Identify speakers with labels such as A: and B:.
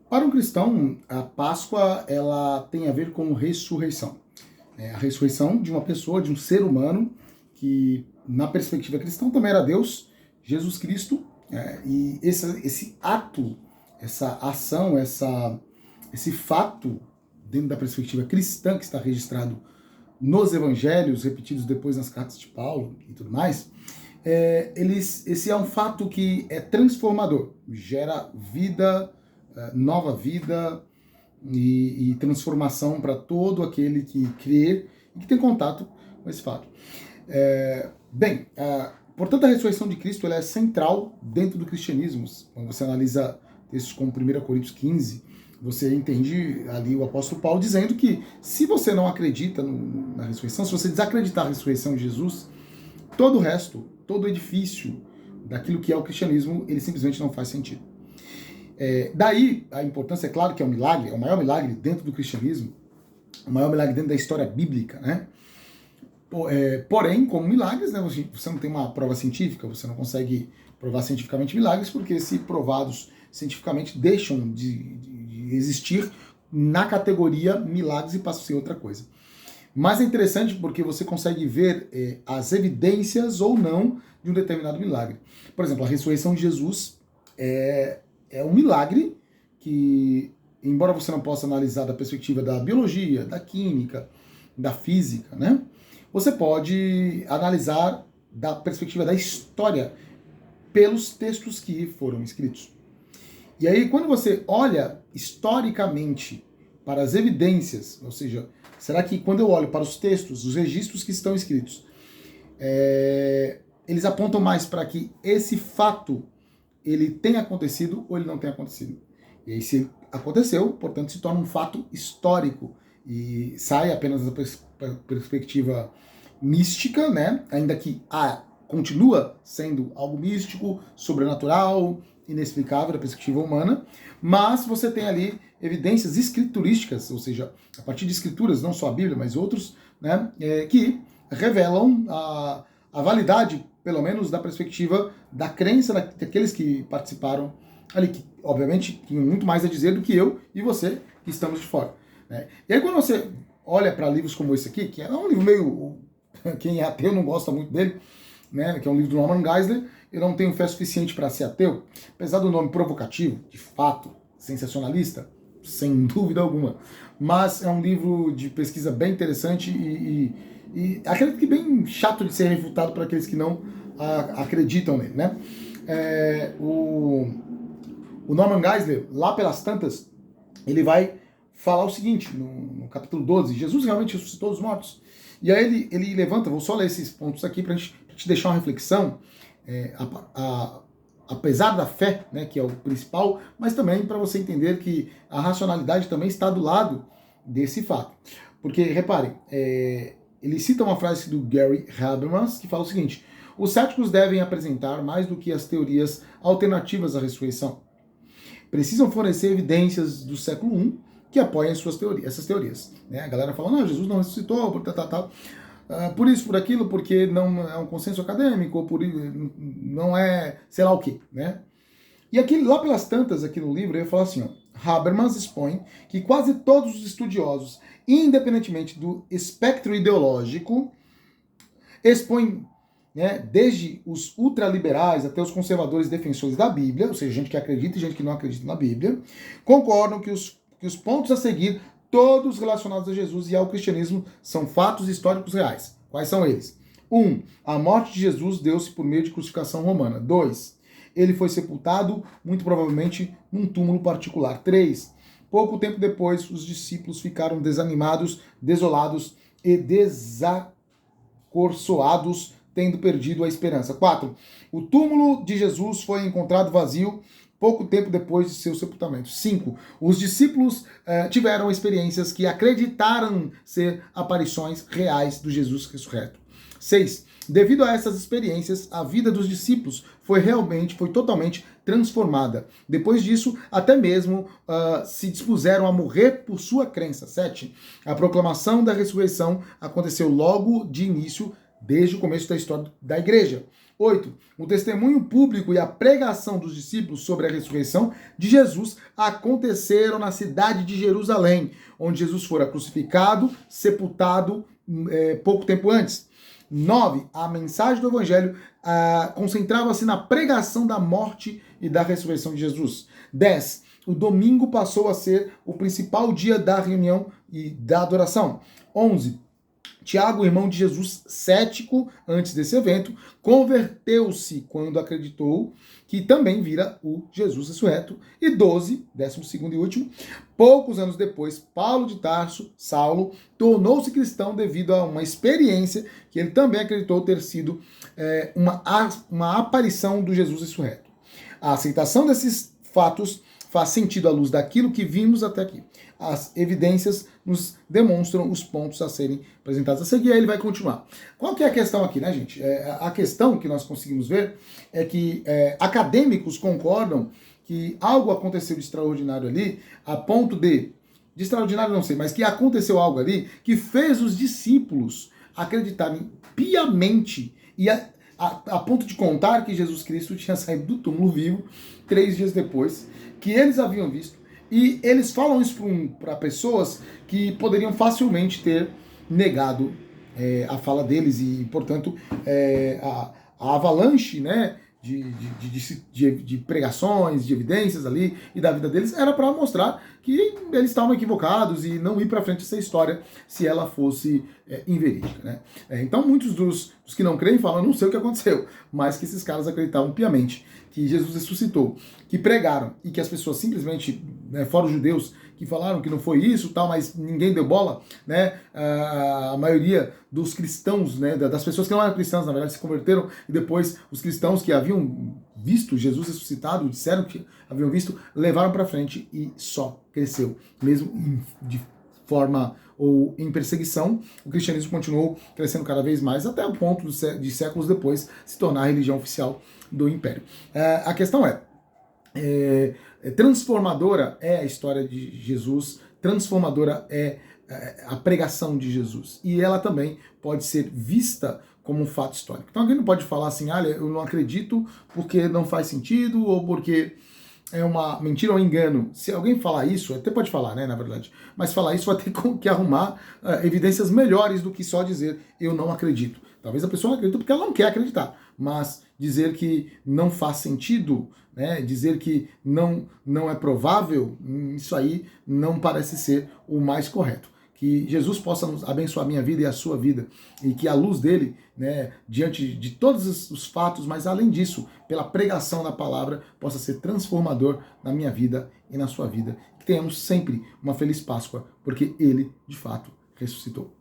A: Para um cristão, a Páscoa ela tem a ver com ressurreição. É a ressurreição de uma pessoa, de um ser humano, que na perspectiva cristã também era Deus, Jesus Cristo, e esse ato, essa ação, esse fato, dentro da perspectiva cristã que está registrado nos evangelhos, repetidos depois nas cartas de Paulo e tudo mais, esse é um fato que é transformador, gera vida, nova vida e transformação para todo aquele que crê e que tem contato com esse fato. Portanto, a ressurreição de Cristo ela é central dentro do cristianismo. Quando você analisa textos como 1 Coríntios 15, você entende ali o apóstolo Paulo dizendo que se você não acredita na ressurreição, se você desacreditar a ressurreição de Jesus, todo o resto, todo o edifício daquilo que é o cristianismo, ele simplesmente não faz sentido. Daí a importância, é claro que é um milagre, é o maior milagre dentro do cristianismo, o maior milagre dentro da história bíblica, né? Porém, como milagres, né, você não tem uma prova científica, você não consegue provar cientificamente milagres, porque se provados cientificamente deixam de existir na categoria milagres e passam a ser outra coisa. Mas é interessante porque você consegue ver as evidências ou não de um determinado milagre. Por exemplo, a ressurreição de Jesus é um milagre que, embora você não possa analisar da perspectiva da biologia, da química, da física, né? Você pode analisar da perspectiva da história pelos textos que foram escritos. E aí, quando você olha historicamente para as evidências, ou seja, será que quando eu olho para os textos, os registros que estão escritos, eles apontam mais para que esse fato ele tenha acontecido ou ele não tenha acontecido? E aí, se aconteceu, portanto, se torna um fato histórico e sai apenas da perspectiva mística, né? Ainda que continua sendo algo místico, sobrenatural, inexplicável da perspectiva humana, mas você tem ali evidências escriturísticas, ou seja, a partir de escrituras, não só a Bíblia, mas outros, né, que revelam a validade, pelo menos da perspectiva da crença daqueles que participaram ali, que obviamente tinham muito mais a dizer do que eu e você, que estamos de fora. Né? E aí quando você olha para livros como esse aqui, que é um livro meio... quem é ateu não gosta muito dele, né, que é um livro do Norman Geisler, eu não tenho fé suficiente para ser ateu, apesar do nome provocativo, de fato, sensacionalista, sem dúvida alguma, mas é um livro de pesquisa bem interessante e acredito que bem chato de ser refutado para aqueles que não acreditam nele, né? O Norman Geisler, lá pelas tantas, ele vai falar o seguinte, no capítulo 12, Jesus realmente ressuscitou os mortos. E aí ele levanta, vou só ler esses pontos aqui para a gente te deixar uma reflexão, apesar da fé, né, que é o principal, mas também para você entender que a racionalidade também está do lado desse fato. Porque, reparem, ele cita uma frase do Gary Habermas que fala o seguinte: os céticos devem apresentar mais do que as teorias alternativas à ressurreição. Precisam fornecer evidências do século I que apoiem essas teorias. Né? A galera fala, não, Jesus não ressuscitou, por isso, por aquilo, porque não é um consenso acadêmico, ou não é sei lá o quê. Né? E aqui, lá pelas tantas, aqui no livro, eu ia falar assim, Habermas expõe que quase todos os estudiosos, independentemente do espectro ideológico, expõem, né, desde os ultraliberais até os conservadores defensores da Bíblia, ou seja, gente que acredita e gente que não acredita na Bíblia, concordam que os pontos a seguir, todos relacionados a Jesus e ao cristianismo, são fatos históricos reais. Quais são eles? 1. A morte de Jesus deu-se por meio de crucificação romana. 2. Ele foi sepultado, muito provavelmente, num túmulo particular. 3. Pouco tempo depois, os discípulos ficaram desanimados, desolados e desacorçoados, tendo perdido a esperança. 4. O túmulo de Jesus foi encontrado vazio pouco tempo depois de seu sepultamento. 5. Os discípulos tiveram experiências que acreditaram ser aparições reais do Jesus ressurreto. 6. Devido a essas experiências, a vida dos discípulos foi totalmente transformada. Depois disso, até mesmo se dispuseram a morrer por sua crença. 7. A proclamação da ressurreição aconteceu logo de início, desde o começo da história da igreja. 8. O testemunho público e a pregação dos discípulos sobre a ressurreição de Jesus aconteceram na cidade de Jerusalém, onde Jesus fora crucificado, sepultado pouco tempo antes. 9. A mensagem do Evangelho concentrava-se na pregação da morte e da ressurreição de Jesus. 10. O domingo passou a ser o principal dia da reunião e da adoração. 11. Tiago, irmão de Jesus, cético antes desse evento, converteu-se quando acreditou que também vira o Jesus ressurreto. E 12, 12º e último, poucos anos depois, Paulo de Tarso, Saulo, tornou-se cristão devido a uma experiência que ele também acreditou ter sido uma aparição do Jesus ressurreto. A aceitação desses fatos faz sentido à luz daquilo que vimos até aqui. As evidências nos demonstram os pontos a serem apresentados a seguir, aí ele vai continuar. Qual que é a questão aqui, né, gente? A questão que nós conseguimos ver é que acadêmicos concordam que algo aconteceu de extraordinário ali, a ponto de extraordinário não sei, mas que aconteceu algo ali que fez os discípulos acreditarem piamente e a ponto de contar que Jesus Cristo tinha saído do túmulo vivo 3 dias depois, que eles haviam visto. E eles falam isso para pessoas que poderiam facilmente ter negado a fala deles e, portanto, a avalanche, né, de pregações, de evidências ali e da vida deles era para mostrar que eles estavam equivocados e não ir para frente essa história se ela fosse inverídica, né? Então muitos dos que não creem falam, não sei o que aconteceu, mas que esses caras acreditavam piamente que Jesus ressuscitou, que pregaram e que as pessoas simplesmente, fora os judeus, que falaram que não foi isso, tal, mas ninguém deu bola, né? A maioria dos cristãos, né, das pessoas que não eram cristãs, na verdade, se converteram, e depois os cristãos que haviam visto Jesus ressuscitado, disseram que haviam visto, levaram para frente e só cresceu, mesmo de forma ou em perseguição, o cristianismo continuou crescendo cada vez mais, até o ponto de séculos depois se tornar a religião oficial do Império. A questão transformadora é a história de Jesus, transformadora é a pregação de Jesus, e ela também pode ser vista como um fato histórico. Então alguém não pode falar assim, olha, eu não acredito porque não faz sentido, ou porque é uma mentira ou um engano. Se alguém falar isso, até pode falar, né, na verdade, mas falar isso vai ter que arrumar evidências melhores do que só dizer eu não acredito. Talvez a pessoa não acredite porque ela não quer acreditar, mas dizer que não faz sentido, né, dizer que não é provável, isso aí não parece ser o mais correto. Que Jesus possa abençoar a minha vida e a sua vida, e que a luz dele, né, diante de todos os fatos, mas além disso, pela pregação da palavra, possa ser transformador na minha vida e na sua vida. Que tenhamos sempre uma feliz Páscoa, porque ele, de fato, ressuscitou.